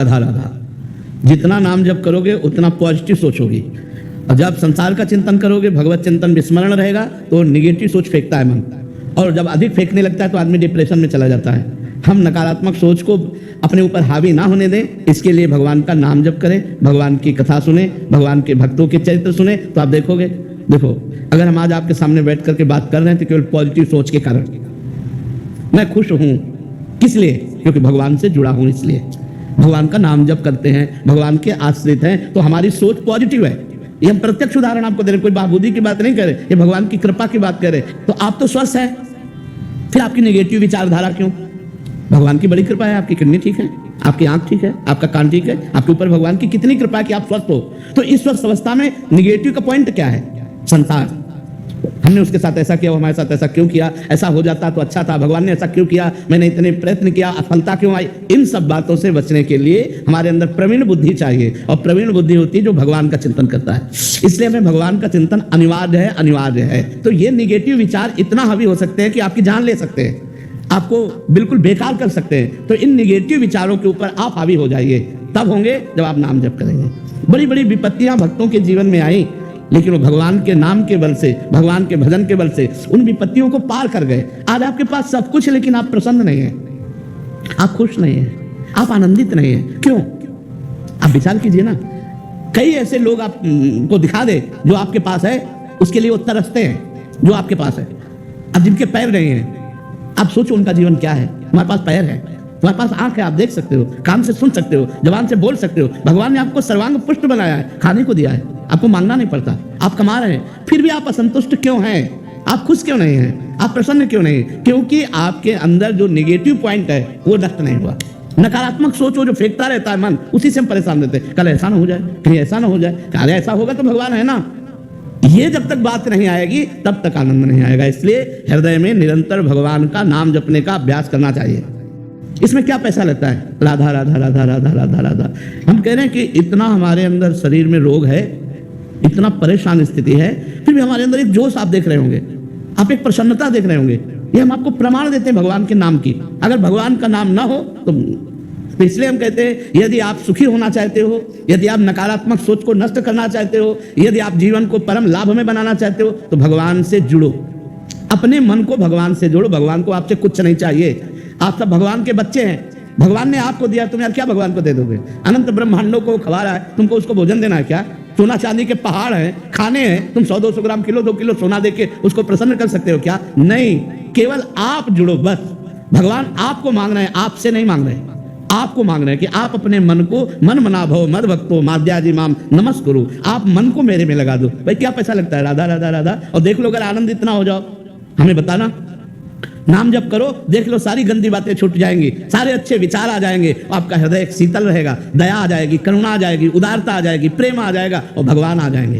राधा राधा। जितना नाम जप करोगे उतना पॉजिटिव सोच होगी, और जब संसार का चिंतन करोगे, भगवत चिंतन विस्मरण रहेगा, तो निगेटिव सोच फेंकता है मन, और जब अधिक फेंकने लगता है तो आदमी डिप्रेशन में चला जाता है। हम नकारात्मक सोच को अपने ऊपर हावी ना होने दें, इसके लिए भगवान का नाम जप करें, भगवान की कथा सुने, भगवान के भक्तों के चरित्र सुने, तो आप देखोगे। देखो, अगर हम आज आपके सामने बैठ करके बात कर रहे हैं तो केवल पॉजिटिव सोच के कारण। मैं खुश हूं किस लिए? क्योंकि भगवान से जुड़ा हूं, इसलिए भगवान का नाम जप करते हैं, भगवान के आश्रित हैं, तो हमारी सोच पॉजिटिव है। ये हम प्रत्यक्ष उदाहरण आपको दे रहे, कोई बाबूदी की बात नहीं कर रहे, ये भगवान की कृपा की बात कर रहे। तो आप तो स्वस्थ हैं, फिर आपकी नेगेटिव विचारधारा क्यों? भगवान की बड़ी कृपा है, आपकी किडनी ठीक है, आपकी आंख ठीक है, आपका कान ठीक है, आपके ऊपर भगवान की कितनी कृपा है कि आप स्वस्थ हो। तो इस स्वस्थ अवस्था में निगेटिव का पॉइंट क्या है? संसार। हमने उसके साथ ऐसा किया, हमारे साथ ऐसा क्यों किया, ऐसा हो जाता तो अच्छा था, भगवान ने ऐसा क्यों किया, मैंने इतने प्रयत्न किया, असफलता क्यों आई। इन सब बातों से बचने के लिए हमारे अंदर प्रवीण बुद्धि चाहिए, और प्रवीण बुद्धि होती है जो भगवान का चिंतन करता है। इसलिए हमें भगवान का चिंतन अनिवार्य है। तो ये निगेटिव विचार इतना हावी हो सकते हैं कि आपकी जान ले सकते हैं, आपको बिल्कुल बेकार कर सकते हैं। तो इन निगेटिव विचारों के ऊपर आप हावी हो जाइए, तब होंगे जब आप नाम जप करेंगे। बड़ी बड़ी विपत्तियां भक्तों के जीवन में आई, लेकिन वो भगवान के नाम के बल से, भगवान के भजन के बल से उन विपत्तियों को पार कर गए। आज आपके पास सब कुछ है, लेकिन आप प्रसन्न नहीं हैं, आप खुश नहीं हैं, आप आनंदित नहीं हैं। क्यों? आप विचार कीजिए ना। कई ऐसे लोग आपको दिखा दे जो आपके पास है, उसके लिए वो तरसते हैं जो आपके पास है। अब जिनके पैर नहीं हैं, आप सोचो उनका जीवन क्या है। हमारे पास पैर है, तुम्हारे पास आंख है, आप देख सकते हो, कान से सुन सकते हो, जबान से बोल सकते हो। भगवान ने आपको सर्वांग पुष्ट बनाया है, खाने को दिया है, आपको मांगना नहीं पड़ता, आप कमा रहे हैं, फिर भी आप असंतुष्ट क्यों हैं? आप खुश क्यों नहीं हैं? आप प्रसन्न क्यों नहीं? क्योंकि आपके अंदर जो नेगेटिव पॉइंट है वो नष्ट नहीं हुआ। नकारात्मक सोच जो फेंकता रहता है मन, उसी से हम परेशान रहते हैं। कल ऐसा ना हो जाए, कहीं ऐसा ना हो जाए, अरे ऐसा होगा तो भगवान है ना। ये जब तक बात नहीं आएगी तब तक आनंद नहीं आएगा। इसलिए हृदय में निरंतर भगवान का नाम जपने का अभ्यास करना चाहिए। इसमें क्या पैसा लगता है? राधा राधा राधा राधा राधा राधा। हम कह रहे हैं कि इतना हमारे अंदर शरीर में रोग है, इतना परेशान स्थिति है, फिर भी हमारे अंदर एक जोश आप देख रहे होंगे, आप एक प्रसन्नता देख रहे होंगे। ये हम आपको प्रमाण देते हैं भगवान के नाम की। अगर भगवान का नाम ना हो तो इसलिए हम कहते हैं, यदि आप सुखी होना चाहते हो, यदि आप नकारात्मक सोच को नष्ट करना चाहते हो, यदि आप जीवन को परम लाभ में बनाना चाहते हो, तो भगवान से जुड़ो, अपने मन को भगवान से जोड़ो। भगवान को आपसे कुछ नहीं चाहिए, आप सब भगवान के बच्चे हैं। भगवान ने आपको दिया, तुम यार क्या भगवान को दे दोगे? अनंत ब्रह्मांडों को खवा रहा है, तुमको उसको भोजन देना है क्या? सोना चांदी के पहाड़ हैं, खाने हैं, तुम 100-200 ग्राम, किलो 2 किलो सोना देके उसको प्रसन्न कर सकते हो क्या? नहीं, केवल आप जुड़ो बस। भगवान आपको मांग रहे हैं, आपसे नहीं मांग रहे, आपको मांग रहे हैं कि आप अपने मन को मन मना भव मद भक्तो माद्याजी माम नमस्कुरु। आप मन को मेरे में लगा दो। भाई क्या पैसा लगता है? राधा राधा राधा, और देख लो अगर आनंद इतना हो जाओ, हमें बताना। नाम जप करो, देख लो सारी गंदी बातें छूट जाएंगी, सारे अच्छे विचार आ जाएंगे, आपका हृदय शीतल रहेगा, दया आ जाएगी, करुणा आ जाएगी, उदारता आ जाएगी, प्रेम आ जाएगा, और भगवान आ जाएंगे।